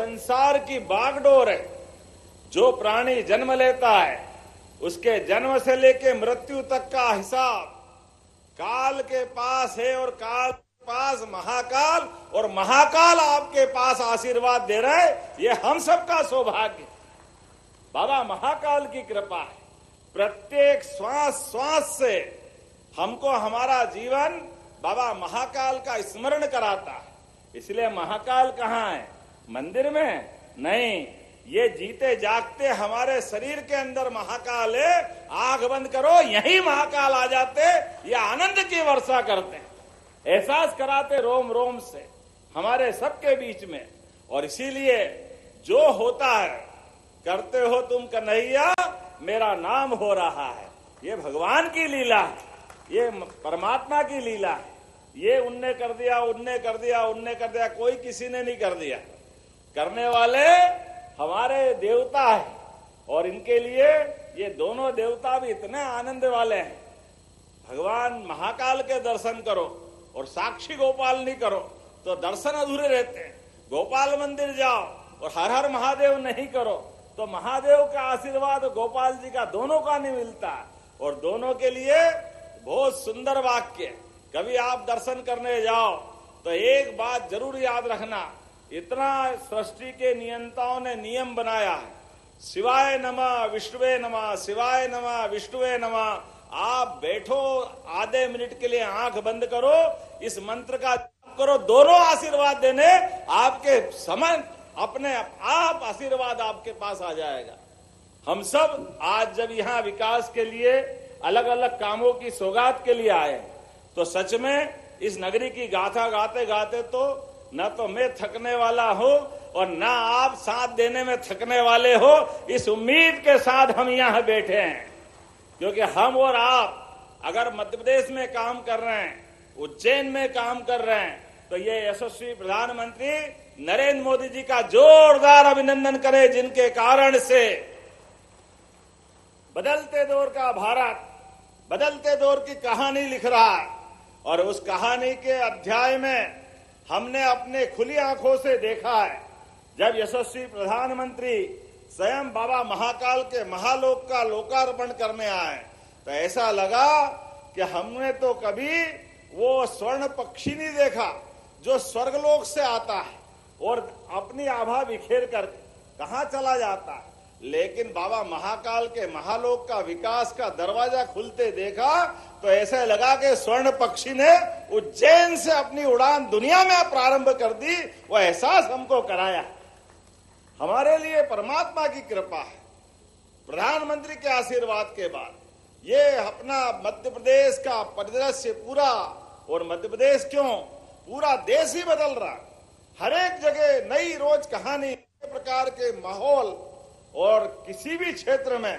संसार की बागडोर है। जो प्राणी जन्म लेता है उसके जन्म से लेके मृत्यु तक का हिसाब काल के पास है, और काल के पास महाकाल, और महाकाल आपके पास आशीर्वाद दे रहे हैं। ये हम सबका सौभाग्य। बाबा महाकाल की कृपा है। प्रत्येक श्वास श्वास से हमको हमारा जीवन बाबा महाकाल का स्मरण कराता है। इसलिए महाकाल कहाँ है? मंदिर में नहीं, ये जीते जागते हमारे शरीर के अंदर महाकाल है। आंख बंद करो, यही महाकाल आ जाते, ये आनंद की वर्षा करते, एहसास कराते रोम रोम से हमारे सबके बीच में। और इसीलिए जो होता है, करते हो तुम कन्हैया मेरा नाम हो रहा है, ये भगवान की लीला है, ये परमात्मा की लीला है। ये उनने कर दिया, उनने कर दिया, उनने कर दिया, कोई किसी ने नहीं कर दिया। करने वाले हमारे देवता है, और इनके लिए ये दोनों देवता भी इतने आनंद वाले हैं। भगवान महाकाल के दर्शन करो और साक्षी गोपाल नहीं करो तो दर्शन अधूरे रहते हैं। गोपाल मंदिर जाओ और हर हर महादेव नहीं करो तो महादेव का आशीर्वाद गोपाल जी का दोनों का नहीं मिलता। और दोनों के लिए बहुत सुंदर वाक्य, कभी आप दर्शन करने जाओ तो एक बात जरूर याद रखना, इतना सृष्टि के नियंताओं ने नियम बनाया है, शिवाय नमः विष्णुवे नमः, शिवाय नमः विष्णुवे नमः। आप बैठो, आधे मिनट के लिए आंख बंद करो, इस मंत्र का जाप करो, दोनों आशीर्वाद देने आपके समान, अपने आप आशीर्वाद आपके पास आ जाएगा। हम सब आज जब यहाँ विकास के लिए अलग अलग कामों की सौगात के लिए आए, तो सच में इस नगरी की गाथा गाते गाते तो न तो मैं थकने वाला हूं और न आप साथ देने में थकने वाले हो। इस उम्मीद के साथ हम यहाँ बैठे हैं, क्योंकि हम और आप अगर मध्य प्रदेश में काम कर रहे हैं, उज्जैन में काम कर रहे हैं, तो ये यशस्वी प्रधानमंत्री नरेंद्र मोदी जी का जोरदार अभिनंदन करें, जिनके कारण से बदलते दौर का भारत बदलते दौर की कहानी लिख रहा है। और उस कहानी के अध्याय में हमने अपने खुली आंखों से देखा है, जब यशस्वी प्रधानमंत्री स्वयं बाबा महाकाल के महालोक का लोकार्पण करने आए, तो ऐसा लगा कि हमने तो कभी वो स्वर्ण पक्षी नहीं देखा जो स्वर्गलोक से आता है और अपनी आभा बिखेर कर कहां चला जाता है। लेकिन बाबा महाकाल के महालोक का विकास का दरवाजा खुलते देखा तो ऐसे लगा कि स्वर्ण पक्षी ने उज्जैन से अपनी उड़ान दुनिया में प्रारंभ कर दी। वो एहसास हमको कराया। हमारे लिए परमात्मा की कृपा है। प्रधानमंत्री के आशीर्वाद के बाद ये अपना मध्य प्रदेश का परिदृश्य पूरा, और मध्य प्रदेश क्यों, पूरा देश ही बदल रहा। हर एक जगह नई रोज कहानी, नए प्रकार के माहौल, और किसी भी क्षेत्र में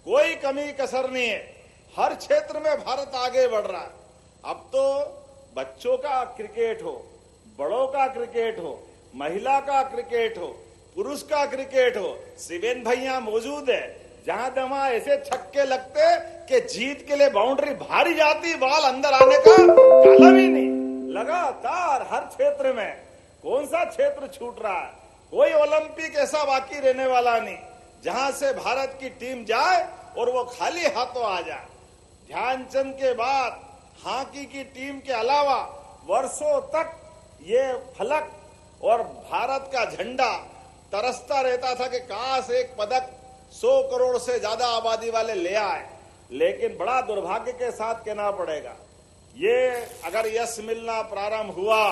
कोई कमी कसर नहीं है। हर क्षेत्र में भारत आगे बढ़ रहा है। अब तो बच्चों का क्रिकेट हो, बड़ों का क्रिकेट हो, महिला का क्रिकेट हो, पुरुष का क्रिकेट हो, शिवेन भैया मौजूद है। जहां तहां ऐसे छक्के लगते कि जीत के लिए बाउंड्री भारी जाती, बॉल अंदर आने का कालम ही नहीं। लगातार हर क्षेत्र में कौन सा क्षेत्र छूट रहा है? कोई ओलंपिक ऐसा बाकी रहने वाला नहीं जहां से भारत की टीम जाए और वो खाली हाथों आ जाए। ध्यानचंद के बाद हॉकी की टीम के अलावा वर्षों तक ये फलक और भारत का झंडा तरसता रहता था कि काश एक पदक 100 करोड़ से ज्यादा आबादी वाले ले आए। लेकिन बड़ा दुर्भाग्य के साथ कहना पड़ेगा, ये अगर यश मिलना प्रारंभ हुआ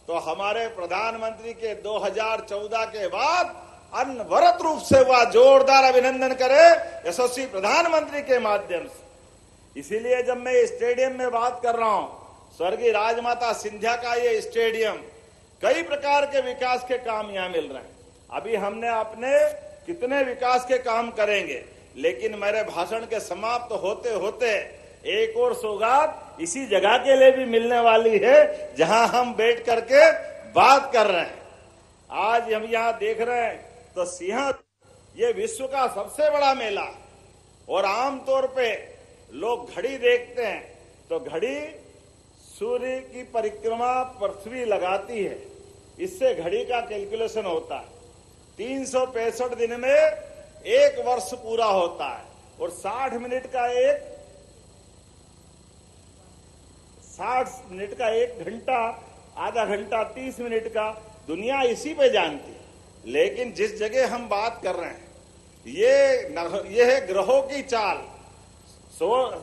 तो हमारे प्रधानमंत्री के 2014 के बाद अनवरत रूप से हुआ। जोरदार अभिनंदन करे यशस्वी प्रधानमंत्री के माध्यम से। इसीलिए जब मैं स्टेडियम में बात कर रहा हूं, स्वर्गीय राजमाता सिंधिया का ये स्टेडियम, कई प्रकार के विकास के काम यहां मिल रहे हैं। अभी हमने अपने कितने विकास के काम करेंगे, लेकिन मेरे भाषण के समाप्त होते होते एक और सौगात इसी जगह के लिए भी मिलने वाली है, जहां हम बैठ करके बात कर रहे हैं। आज हम यहां देख रहे हैं तो सिंह ये विश्व का सबसे बड़ा मेला, और आमतौर पे लोग घड़ी देखते हैं तो घड़ी सूर्य की परिक्रमा पृथ्वी लगाती है, इससे घड़ी का कैलकुलेशन होता है। 365 दिन में एक वर्ष पूरा होता है और 60 मिनट का एक घंटा, आधा घंटा 30 मिनट का दुनिया इसी पे जानती है। लेकिन जिस जगह हम बात कर रहे हैं ये है ग्रहों की चाल।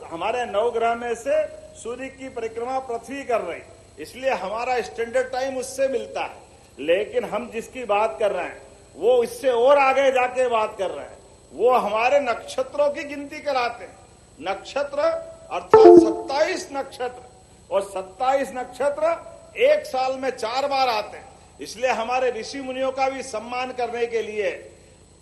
हमारे 9 ग्रह में से सूर्य की परिक्रमा पृथ्वी कर रही, इसलिए हमारा स्टैंडर्ड टाइम उससे मिलता है। लेकिन हम जिसकी बात कर रहे हैं वो इससे और आगे जाके बात कर रहे हैं। वो हमारे नक्षत्रों की गिनती कराते हैं। नक्षत्र अर्थात 27 नक्षत्र, और 27 नक्षत्र एक साल में 4 बार आते हैं। इसलिए हमारे ऋषि मुनियों का भी सम्मान करने के लिए,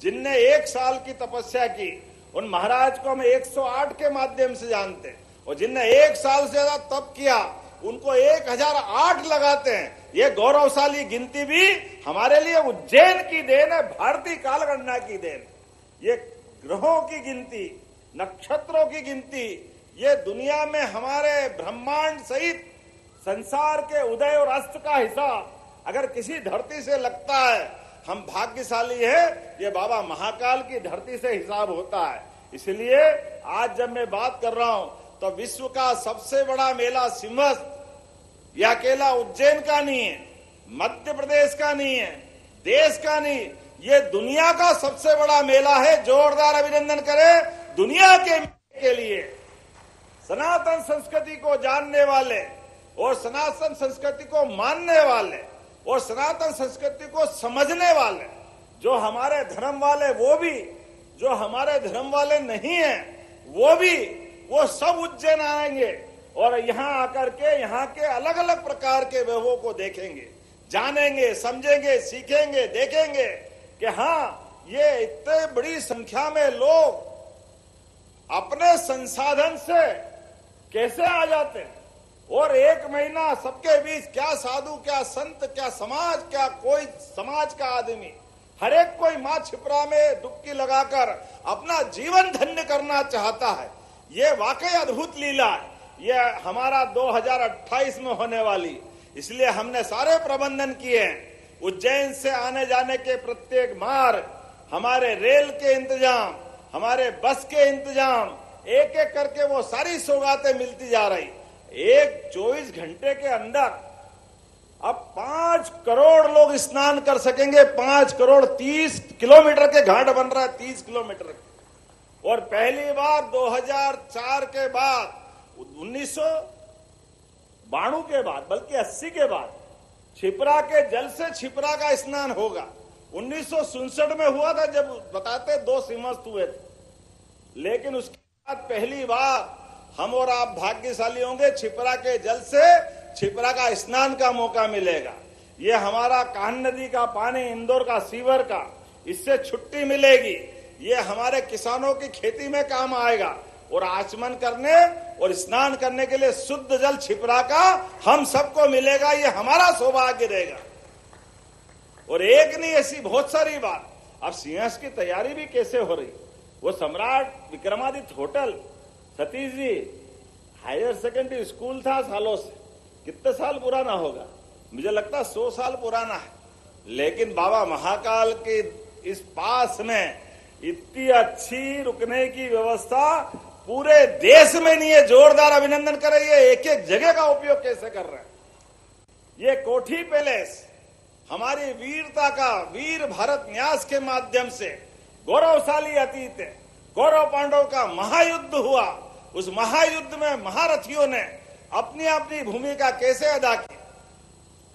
जिनने 1 साल की तपस्या की, उन महाराज को हम 108 के माध्यम से जानते हैं, और जिनने 1 साल से ज्यादा तप किया उनको 1008 लगाते हैं। ये गौरवशाली गिनती भी हमारे लिए उज्जैन की देन है, भारतीय कालगणना की देन। ये ग्रहों की गिनती, नक्षत्रों की गिनती, ये दुनिया में हमारे ब्रह्मांड सहित संसार के उदय और अस्त का हिसाब अगर किसी धरती से लगता है, हम भाग्यशाली है। ये बाबा महाकाल की धरती से हिसाब होता है। इसलिए आज जब मैं बात कर रहा हूं तो विश्व का सबसे बड़ा मेला सिंहस्थ यह अकेला उज्जैन का नहीं है, मध्य प्रदेश का नहीं है, देश का नहीं, ये दुनिया का सबसे बड़ा मेला है। जोरदार अभिनंदन करें दुनिया के लिए। सनातन संस्कृति को जानने वाले और सनातन संस्कृति को मानने वाले और सनातन संस्कृति को समझने वाले, जो हमारे धर्म वाले वो भी, जो हमारे धर्म वाले नहीं हैं वो भी, वो सब उज्जैन आएंगे और यहाँ आकर के यहाँ के अलग अलग प्रकार के वैभवों को देखेंगे, जानेंगे, समझेंगे, सीखेंगे, देखेंगे कि हाँ ये इतने बड़ी संख्या में लोग अपने संसाधन से कैसे आ जाते हैं, और 1 महीना सबके बीच क्या साधु, क्या संत, क्या समाज, क्या कोई समाज का आदमी, हर एक कोई मां छिपरा में डुबकी लगाकर अपना जीवन धन्य करना चाहता है। ये वाकई अद्भुत लीला है। ये हमारा 2028 में होने वाली, इसलिए हमने सारे प्रबंधन किए हैं। उज्जैन से आने जाने के प्रत्येक मार्ग, हमारे रेल के इंतजाम, हमारे बस के इंतजाम, एक एक करके वो सारी सौगातें मिलती जा रही। एक 24 घंटे के अंदर अब 5 करोड़ लोग स्नान कर सकेंगे। 5 करोड़ 30 किलोमीटर के घाट बन रहा है, 30 किलोमीटर। और पहली बार 2004 के बाद, 1992 के बाद, बल्कि 80 के बाद छिपरा के जल से छिपरा का स्नान होगा। 1967 में हुआ था जब बताते 2 सिंहस्थ हुए थे, लेकिन उसके बाद पहली बार हम और आप भाग्यशाली होंगे, छिपरा के जल से छिपरा का स्नान का मौका मिलेगा। ये हमारा कान्ह नदी का पानी, इंदौर का सीवर का, इससे छुट्टी मिलेगी। ये हमारे किसानों की खेती में काम आएगा, और आचमन करने और स्नान करने के लिए शुद्ध जल छिपरा का हम सबको मिलेगा। ये हमारा सौभाग्य रहेगा। और एक नहीं, ऐसी बहुत सारी बात। अब सिंहस्थ की तैयारी भी कैसे हो रही, वो सम्राट Vikramaditya hotel, Satish ji, higher secondary school था सालों से, कितने साल पुराना होगा, मुझे लगता है 100 साल पुराना है। लेकिन बाबा महाकाल के इस पास में इतनी अच्छी रुकने की व्यवस्था पूरे देश में नहीं है। जोरदार अभिनंदन करें, ये एक एक जगह का उपयोग कैसे कर रहे हैं। ये कोठी पैलेस हमारी वीरता का, वीर भारत न्यास के माध्यम से गौरवशाली अतीत है। कौरव पांडव का महायुद्ध हुआ, उस महायुद्ध में महारथियों ने अपनी अपनी भूमिका कैसे अदा की।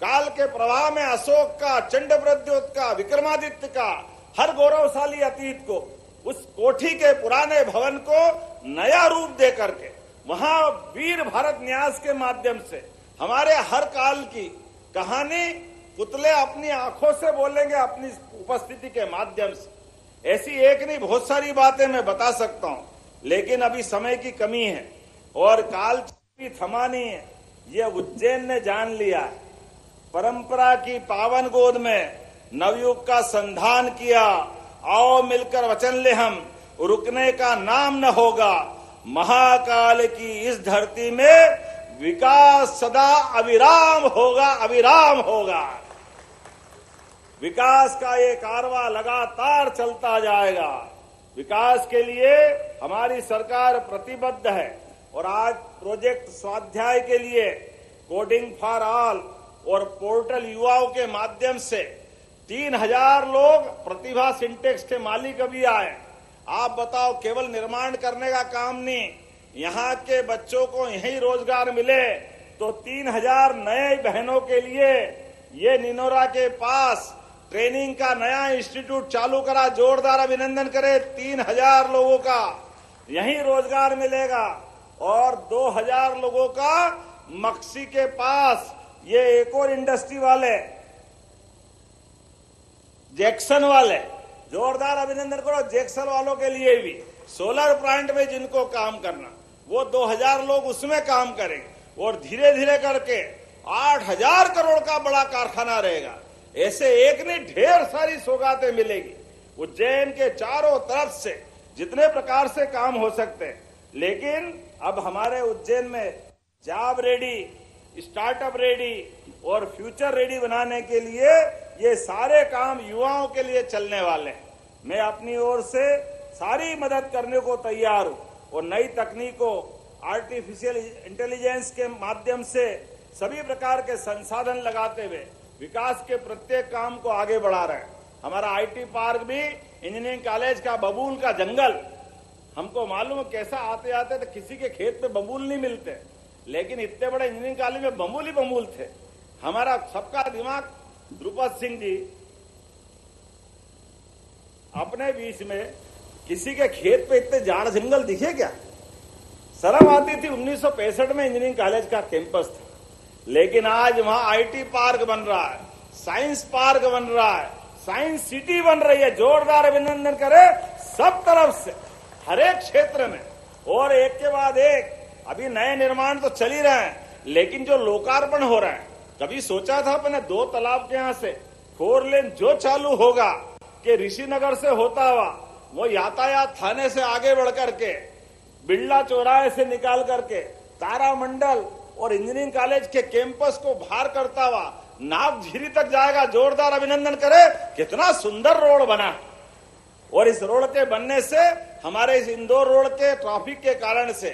काल के प्रवाह में अशोक का, चंडप्रद्योत का, विक्रमादित्य का, हर गौरवशाली अतीत को, उस कोठी के पुराने भवन को नया रूप दे करके वहां वीर भारत न्यास के माध्यम से हमारे हर काल की कहानी पुतले अपनी आंखों से बोलेंगे, अपनी उपस्थिति के माध्यम से। ऐसी एक नहीं, बहुत सारी बातें मैं बता सकता हूं, लेकिन अभी समय की कमी है और काल भी थमा नहीं है। ये उज्जैन ने जान लिया है। परंपरा की पावन गोद में नवयुग का संधान किया। आओ मिलकर वचन ले हम, रुकने का नाम न होगा। महाकाल की इस धरती में विकास सदा अविराम होगा, अविराम होगा। विकास का ये कारवां लगातार चलता जाएगा। विकास के लिए हमारी सरकार प्रतिबद्ध है और आज प्रोजेक्ट स्वाध्याय के लिए कोडिंग फॉर ऑल और पोर्टल युवाओं के माध्यम से 3000 लोग प्रतिभा सिंटेक्स के मालिक अभी आए। आप बताओ, केवल निर्माण करने का काम नहीं, यहाँ के बच्चों को यही रोजगार मिले तो 3000 नए बहनों के लिए ये निनोरा के पास ट्रेनिंग का नया इंस्टीट्यूट चालू करा। जोरदार अभिनंदन करें। 3000 लोगों का यही रोजगार मिलेगा और 2000 लोगों का मक्सी के पास ये एक और इंडस्ट्री वाले जैक्सन वाले, जोरदार अभिनंदन करो जैक्सन वालों के लिए भी। सोलर प्लांट में जिनको काम करना वो 2000 लोग उसमें काम करेंगे और धीरे धीरे करके 8000 करोड़ का बड़ा कारखाना रहेगा। ऐसे एक नहीं, ढेर सारी सौगातें मिलेगी। उज्जैन के चारों तरफ से जितने प्रकार से काम हो सकते हैं, लेकिन अब हमारे उज्जैन में जॉब रेडी, स्टार्टअप रेडी और फ्यूचर रेडी बनाने के लिए ये सारे काम युवाओं के लिए चलने वाले हैं। मैं अपनी ओर से सारी मदद करने को तैयार हूं और नई तकनीकों, आर्टिफिशियल इंटेलिजेंस के माध्यम से सभी प्रकार के संसाधन लगाते हुए विकास के प्रत्येक काम को आगे बढ़ा रहे हैं। हमारा आईटी पार्क भी इंजीनियरिंग कॉलेज का बबूल का जंगल, हमको मालूम है कैसा आते आते तो किसी के खेत में बबूल नहीं मिलते, लेकिन इतने बड़े इंजीनियरिंग कॉलेज में बबूल ही बबूल थे। हमारा सबका दिमाग द्रुपद सिंह जी अपने बीच में, किसी के खेत पे इतने झाड़ जंगल दिखे क्या? शर्म आती थी। 1965 में इंजीनियरिंग कॉलेज का कैंपस था, लेकिन आज वहां आईटी पार्क बन रहा है, साइंस पार्क बन रहा है, साइंस सिटी बन रही है। जोरदार अभिनंदन करें सब तरफ से, हर एक क्षेत्र में। और एक के बाद एक अभी नए निर्माण तो चल ही रहे हैं, लेकिन जो लोकार्पण हो रहा है, कभी सोचा था अपने 2 तालाब के यहां से 4 लेन जो चालू होगा कि ऋषिनगर से होता हुआ वो यातायात थाने से आगे बढ़ करके बिड़ला चौराहे से निकाल करके तारामंडल और इंजीनियरिंग कॉलेज के कैंपस को बाहर करता हुआ नागझीरी तक जाएगा। जोरदार अभिनंदन करें, कितना सुंदर रोड बना। और इस रोड के बनने से हमारे इस इंदौर रोड के ट्रैफिक के कारण से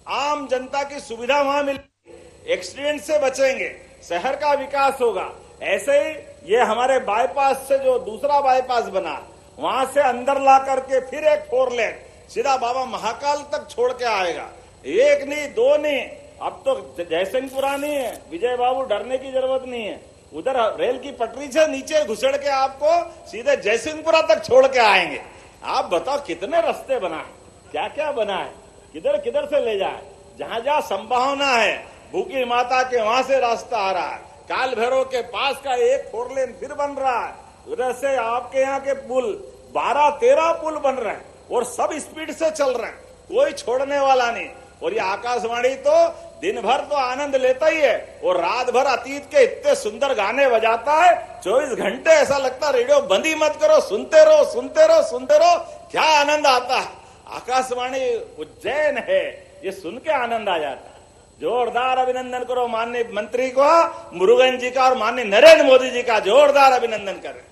आम जनता की सुविधा वहां मिलेगी, एक्सीडेंट से बचेंगे, शहर का विकास होगा। ऐसे ही ये हमारे बाईपास से जो दूसरा बाईपास बना, वहां से अंदर ला करके फिर एक 4 लेन सीधा बाबा महाकाल तक छोड़ के आएगा। एक नहीं, 2 नहीं, अब तो जयसिंहपुरा नहीं है। विजय बाबू, डरने की जरूरत नहीं है। उधर रेल की पटरी से नीचे घुसड़ के आपको सीधे जयसिंहपुरा तक छोड़ के आएंगे। आप बताओ कितने रास्ते बना है, क्या क्या बना है, किधर किधर से ले जाए। जहां जहां संभावना है, भूखी माता के वहां से रास्ता आ रहा है। काल भैरव के पास का एक 4 लेन फिर बन रहा है। उधर से आपके यहाँ के पुल 12-13 पुल बन रहे हैं और सब स्पीड से चल रहे हैं, कोई छोड़ने वाला नहीं। और ये आकाशवाणी तो दिन भर तो आनंद लेता ही है और रात भर अतीत के इतने सुंदर गाने बजाता है। 24 घंटे ऐसा लगता रेडियो बंद ही मत करो, सुनते रहो सुनते रहो सुनते रहो। क्या आनंद आता है। आकाशवाणी उज्जैन है, ये सुन के आनंद आ जाता है। जोरदार अभिनंदन करो माननीय मंत्री को, मुरुगन जी का और माननीय नरेंद्र मोदी जी का जोरदार अभिनंदन करें।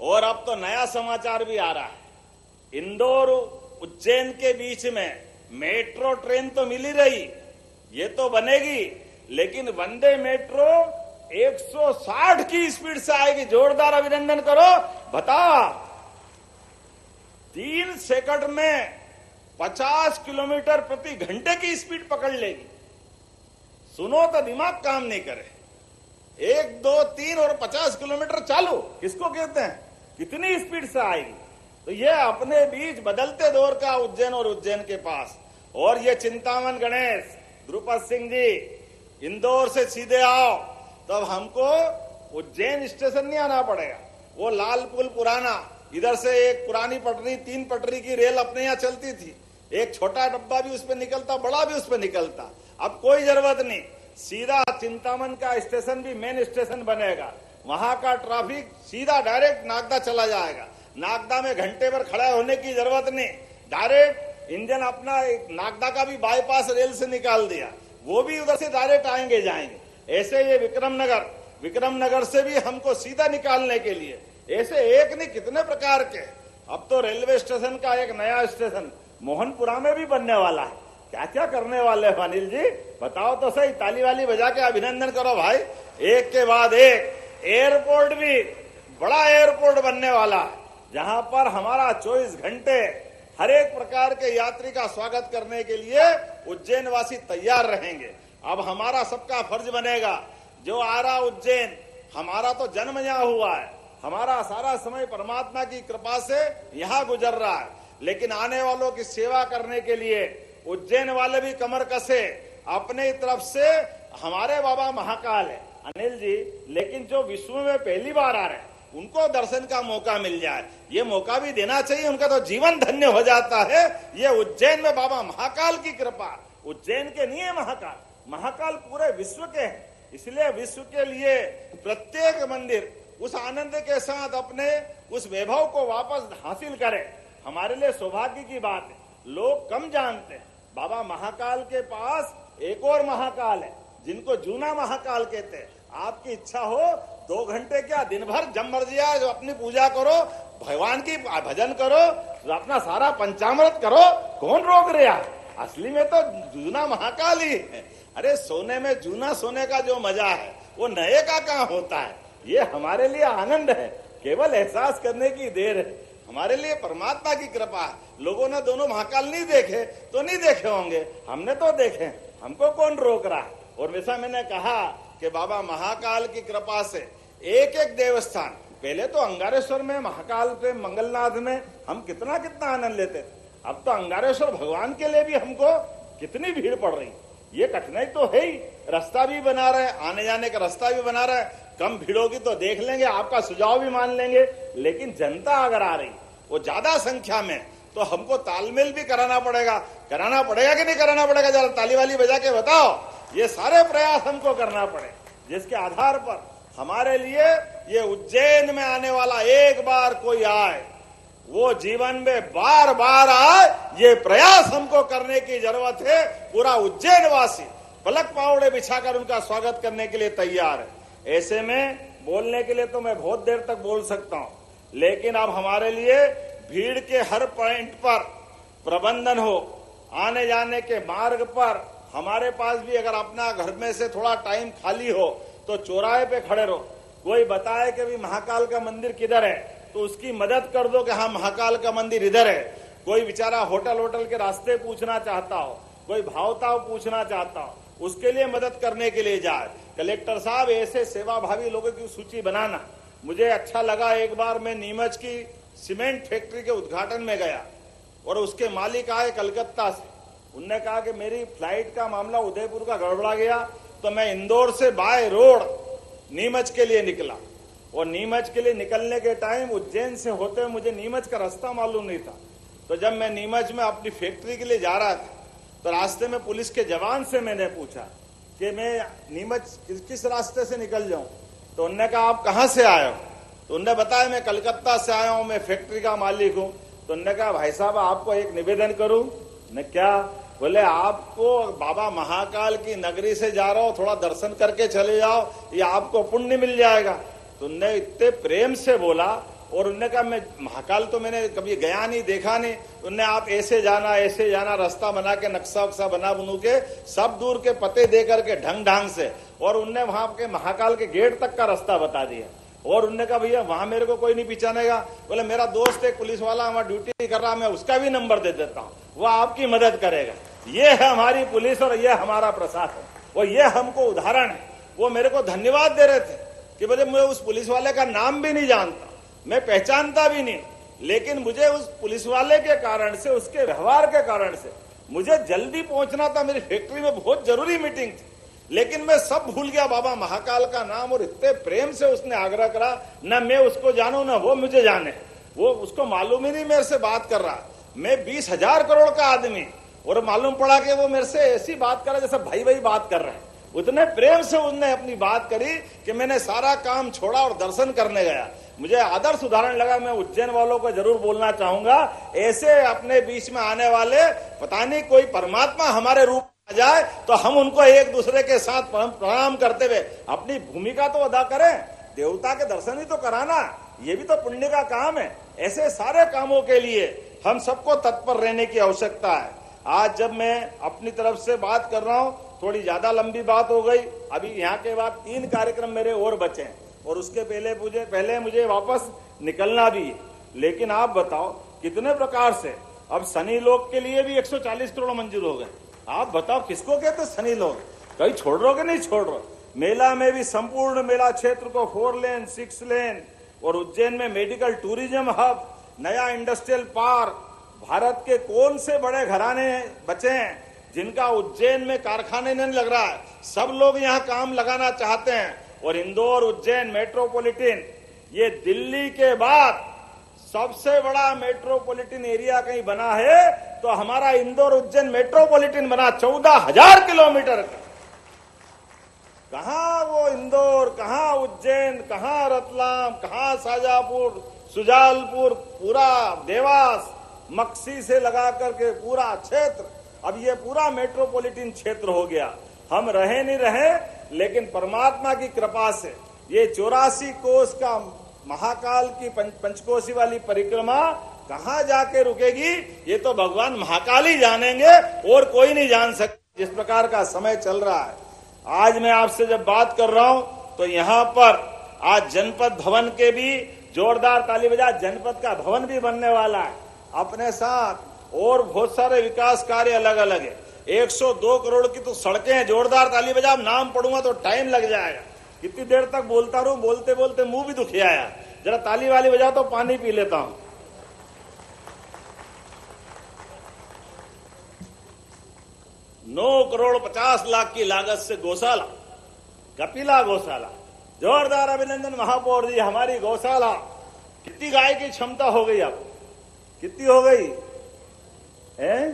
और अब तो नया समाचार भी आ रहा है। इंदौर उज्जैन के बीच में मेट्रो ट्रेन तो मिल ही रही, ये तो बनेगी, लेकिन वंदे मेट्रो 160 की स्पीड से आएगी। जोरदार अभिनंदन करो। बता, 3 सेकंड में 50 किलोमीटर प्रति घंटे की स्पीड पकड़ लेगी। सुनो तो दिमाग काम नहीं करे। 1, 2, 3 और 50 किलोमीटर चालू किसको कहते हैं? कितनी स्पीड से आएगी। तो ये अपने बीच बदलते दौर का उज्जैन और उज्जैन के पास। और ये चिंतामन गणेश, द्रुपद सिंह जी, इंदौर से सीधे आओ तब हमको उज्जैन स्टेशन नहीं आना पड़ेगा। वो लाल पुल पुराना, इधर से एक पुरानी पटरी, 3 पटरी की रेल अपने यहाँ चलती थी, एक छोटा डब्बा भी उस पर निकलता, बड़ा भी उस पर निकलता। अब कोई जरूरत नहीं, सीधा चिंतामन का स्टेशन भी मेन स्टेशन बनेगा। वहां का ट्रैफिक सीधा डायरेक्ट नागदा चला जाएगा। नागदा में घंटे भर खड़ा होने की जरूरत नहीं, डायरेक्ट इंजन अपना नागदा का भी बाईपास रेल से निकाल दिया, वो भी उधर से डायरेक्ट आएंगे जाएंगे। ऐसे ये विक्रमनगर, विक्रमनगर से भी हमको सीधा निकालने के लिए। ऐसे एक नहीं कितने प्रकार के। अब तो रेलवे स्टेशन का एक नया स्टेशन मोहनपुरा में भी बनने वाला है। क्या क्या करने वाले हैं अनिल जी, बताओ तो सही। ताली वाली बजा के अभिनंदन करो भाई। एक के बाद एक एयरपोर्ट भी, बड़ा एयरपोर्ट बनने वाला है, जहां पर हमारा 24 घंटे हर एक प्रकार के यात्री का स्वागत करने के लिए उज्जैन वासी तैयार रहेंगे। अब हमारा सबका फर्ज बनेगा, जो आ रहा उज्जैन, हमारा तो जन्म यहाँ हुआ है, हमारा सारा समय परमात्मा की कृपा से यहाँ गुजर रहा है, लेकिन आने वालों की सेवा करने के लिए उज्जैन वाले भी कमर कसे अपने तरफ से। हमारे बाबा महाकाल है अनिल जी, लेकिन जो विश्व में पहली बार आ रहे हैं उनको दर्शन का मौका मिल जाए, ये मौका भी देना चाहिए। उनका तो जीवन धन्य हो जाता है। ये उज्जैन में बाबा महाकाल की कृपा, उज्जैन के नहीं है महाकाल, महाकाल पूरे विश्व के हैं। इसलिए विश्व के लिए प्रत्येक मंदिर उस आनंद के साथ अपने उस वैभव को वापस हासिल करे, हमारे लिए सौभाग्य की बात है। लोग कम जानते हैं बाबा महाकाल के पास एक और महाकाल है, जिनको जूना महाकाल कहते हैं। आपकी इच्छा हो 2 घंटे क्या दिन भर जब मर्जी आए जो अपनी पूजा करो, भगवान की भजन करो, अपना सारा पंचामृत करो, कौन रोक रहा? असली में तो जूना महाकाल ही है। अरे सोने में जूना सोने का जो मजा है वो नए का कहाँ होता है। ये हमारे लिए आनंद है, केवल एहसास करने की देर है। हमारे लिए परमात्मा की कृपा है। लोगों ने दोनों महाकाल नहीं देखे तो नहीं देखे होंगे, हमने तो देखे, हमको कौन रोक रहा है। और वैसा मैंने कहा कि बाबा महाकाल की कृपा से एक एक देवस्थान, पहले तो अंगारेश्वर में महाकाल पे मंगलनाथ में हम कितना कितना आनंद लेते थे, अब तो अंगारेश्वर भगवान के लिए भी हमको कितनी भीड़ पड़ रही। ये कठिनाई तो है ही, रास्ता भी बना रहे, आने जाने का रास्ता भी बना रहे, कम भीड़ होगी तो देख लेंगे, आपका सुझाव भी मान लेंगे। लेकिन जनता अगर आ रही वो ज्यादा संख्या में, तो हमको तालमेल भी कराना पड़ेगा कि नहीं कराना पड़ेगा? जरा ताली वाली बजा के बताओ। ये सारे प्रयास हमको करना पड़े, जिसके आधार पर हमारे लिए ये उज्जैन में आने वाला एक बार कोई आए, वो जीवन में बार बार आए, ये प्रयास हमको करने की जरूरत है। पूरा उज्जैन वासी पलक पावड़े बिछाकर उनका स्वागत करने के लिए तैयार है। ऐसे में बोलने के लिए तो मैं बहुत देर तक बोल सकता हूं, लेकिन अब हमारे लिए भीड़ के हर पॉइंट पर प्रबंधन हो, आने जाने के मार्ग पर हमारे पास भी अगर अपना घर में से थोड़ा टाइम खाली हो तो चौराहे पे खड़े रहो। कोई बताए कि भी महाकाल का मंदिर किधर है तो उसकी मदद कर दो कि हाँ महाकाल का मंदिर इधर है। कोई बेचारा होटल के रास्ते पूछना चाहता हो, कोई भावताव पूछना चाहता हो, उसके लिए मदद करने के लिए जाए। कलेक्टर साहब ऐसे सेवाभावी लोगों की सूची बनाना। मुझे अच्छा लगा, एक बार मैं नीमच की सीमेंट फैक्ट्री के उद्घाटन में गया और उसके मालिक आए कलकत्ता से। उनने कहा कि मेरी फ्लाइट का मामला उदयपुर का गड़बड़ा गया, तो मैं इंदौर से बाय रोड नीमच के लिए निकला। और नीमच के लिए निकलने के टाइम उज्जैन से होते हुए मुझे नीमच का रास्ता मालूम नहीं था। तो जब मैं नीमच में अपनी फैक्ट्री के लिए जा रहा था तो रास्ते में पुलिस के जवान से मैंने पूछा कि मैं नीमच किस रास्ते से निकल जाऊं। तो उनने कहा आप कहां से आए हो? तो उनने बताया मैं कलकत्ता से आया हूं, मैं फैक्ट्री का मालिक हूं। तो उनने कहा भाई साहब आपको एक निवेदन करूं। ने क्या? बोले आपको बाबा महाकाल की नगरी से जा रहा हो, थोड़ा दर्शन करके चले जाओ, ये आपको पुण्य मिल जाएगा। तो उनने इतने प्रेम से बोला और उनने कहा मैं महाकाल तो मैंने कभी गया नहीं, देखा नहीं। उनने आप ऐसे जाना रास्ता बना के नक्शा वक्शा बना बनू के सब दूर के पते दे करके ढंग से, और उनने वहां के महाकाल के गेट तक का रास्ता बता दिया। और उनने कहा भैया वहां मेरे को कोई नहीं पहचानेगा। बोले मेरा दोस्त एक पुलिस वाला वहां ड्यूटी कर रहा, मैं उसका भी नंबर दे देता हूँ, वो आपकी मदद करेगा। ये है हमारी पुलिस और ये हमारा प्रशासन, और ये हमको उदाहरण है। वो मेरे को धन्यवाद दे रहे थे कि बोले मैं उस पुलिस वाले का नाम भी नहीं जानता, मैं पहचानता भी नहीं, लेकिन मुझे उस पुलिस वाले के कारण से, उसके व्यवहार के कारण से मुझे जल्दी पहुंचना था। मेरी फैक्ट्री में बहुत जरूरी मीटिंग थी, लेकिन मैं सब भूल गया बाबा महाकाल का नाम। और इतने प्रेम से उसने आग्रह करा, न मैं उसको जानू न वो मुझे जाने। वो उसको मालूम ही नहीं मेरे से बात कर रहा। मैं 20,000 करोड़ का आदमी, और मालूम पड़ा कि वो मेरे से ऐसी बात कर रहा जैसे भाई भाई बात कर रहे हैं। उतने प्रेम से उसने अपनी बात करी कि मैंने सारा काम छोड़ा और दर्शन करने गया। मुझे आदर्श उदाहरण लगा। मैं उज्जैन वालों को जरूर बोलना चाहूंगा, ऐसे अपने बीच में आने वाले, पता नहीं कोई परमात्मा हमारे रूप आ जाए तो हम उनको एक दूसरे के साथ प्रणाम करते हुए अपनी भूमिका तो अदा करें। देवता के दर्शन ही तो कराना, ये भी तो पुण्य का काम है। ऐसे सारे कामों के लिए हम सबको तत्पर रहने की आवश्यकता है। आज जब मैं अपनी तरफ से बात कर रहा हूं, थोड़ी ज्यादा लंबी बात हो गई। अभी यहाँ के बाद 3 कार्यक्रम मेरे और बचे हैं और उसके पहले मुझे वापस निकलना भी है। लेकिन आप बताओ कितने प्रकार से अब सनी लोग के लिए भी 140 करोड़ मंजूर हो गए। आप बताओ किसको कहते सनी लोग, कहीं छोड़ रहे हो कि नहीं छोड़ रहे। मेला में भी संपूर्ण मेला क्षेत्र को 4 लेन 6 लेन और उज्जैन में मेडिकल टूरिज्म हब, नया इंडस्ट्रियल पार्क। भारत के कौन से बड़े घराने बचे हैं जिनका उज्जैन में कारखाने नहीं लग रहा है। सब लोग यहाँ काम लगाना चाहते हैं। और इंदौर उज्जैन मेट्रोपॉलिटन, ये दिल्ली के बाद सबसे बड़ा मेट्रोपॉलिटन एरिया कहीं बना है तो हमारा इंदौर उज्जैन मेट्रोपॉलिटन बना 14,000 किलोमीटर का। कहां वो इंदौर, कहां उज्जैन, कहां रतलाम, कहां शाजापुर, सुजालपुर, पूरा देवास, मक्सी से लगा करके पूरा क्षेत्र, अब ये पूरा मेट्रोपॉलिटन क्षेत्र हो गया। हम रहे नहीं रहे, लेकिन परमात्मा की कृपा से ये 84 कोस का महाकाल की पंचकोशी वाली परिक्रमा कहां जाके रुकेगी ये तो भगवान महाकाल ही जानेंगे और कोई नहीं जान सकता। जिस प्रकार का समय चल रहा है, आज मैं आपसे जब बात कर रहा हूं तो यहाँ पर आज जनपद भवन के भी जोरदार ताली बजा, जनपद का भवन भी बनने वाला है। अपने साथ और बहुत सारे विकास कार्य अलग अलग है। 102 करोड़ की तो सड़कें हैं, जोरदार ताली बजा। नाम पढ़ूंगा तो टाइम लग जाएगा, कितनी देर तक बोलता रहूं, बोलते बोलते मुंह भी दुखी आया। जरा ताली वाली बजा तो पानी पी लेता हूं। 9 करोड़ 50 लाख की लागत से गौशाला, कपिला गौशाला, जोरदार अभिनंदन महापौर जी। हमारी गौशाला कितनी गाय की क्षमता हो गई, अब कितनी हो गई है?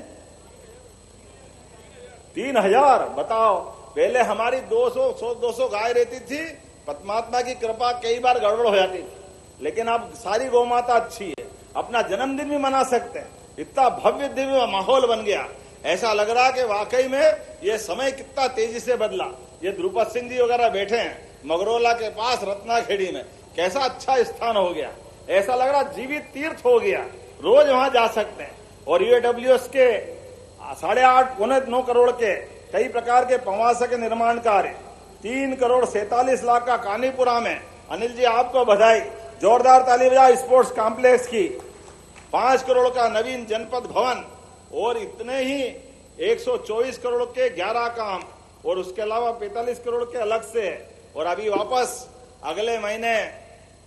3000। बताओ, पहले हमारी 200 गाय रहती थी। परमात्मा की कृपा कई बार गड़बड़ हो जाती थी, लेकिन अब सारी गौ माता अच्छी है। अपना जन्मदिन भी मना सकते हैं, इतना भव्य दिव्य माहौल बन गया। ऐसा लग रहा कि वाकई में ये समय कितना तेजी से बदला। ये द्रुपद सिंह जी वगैरह बैठे हैं मगरौला के पास रत्नाखेड़ी में, कैसा अच्छा स्थान हो गया। ऐसा लग रहा जीवित तीर्थ हो गया, रोज वहां जा सकते हैं। और यूएडब्ल्यूएस के 8.5 पौने 9 करोड़ के कई प्रकार के पवासा के निर्माण कार्य, 3 करोड़ 47 लाख का कानीपुरा में। अनिल जी आपको बधाई, जोरदार ताली बजा। स्पोर्ट्स कॉम्प्लेक्स की 5 करोड़ का नवीन जनपद भवन और इतने ही 124 करोड़ के 11 काम और उसके अलावा 45 करोड़ के अलग से। और अभी वापस अगले महीने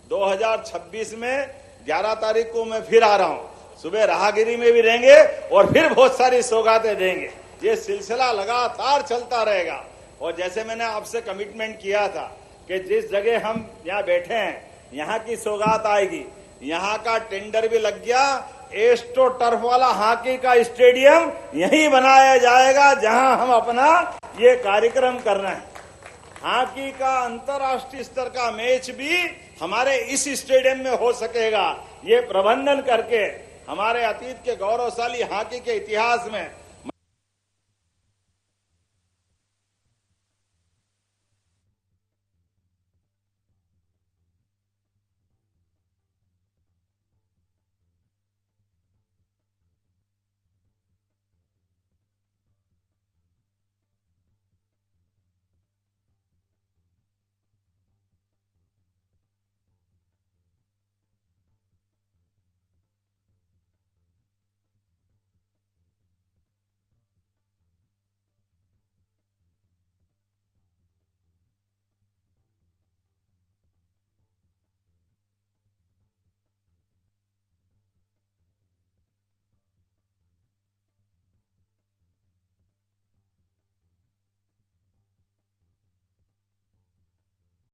2026 में 11 तारीख को मैं फिर आ रहा हूं। सुबह राहगिरी में भी रहेंगे और फिर बहुत सारी सौगातें देंगे। ये सिलसिला लगातार चलता रहेगा। और जैसे मैंने आपसे कमिटमेंट किया था कि जिस जगह हम यहाँ बैठे हैं यहाँ की सौगात आएगी। यहाँ का टेंडर भी लग गया, एस्ट्रो टर्फ वाला हॉकी का स्टेडियम यहीं बनाया जाएगा जहां हम अपना ये कार्यक्रम कर रहे हैं। हॉकी का अंतर्राष्ट्रीय स्तर का मैच भी हमारे इस स्टेडियम में हो सकेगा। ये प्रबंधन करके हमारे अतीत के गौरवशाली हॉकी के इतिहास में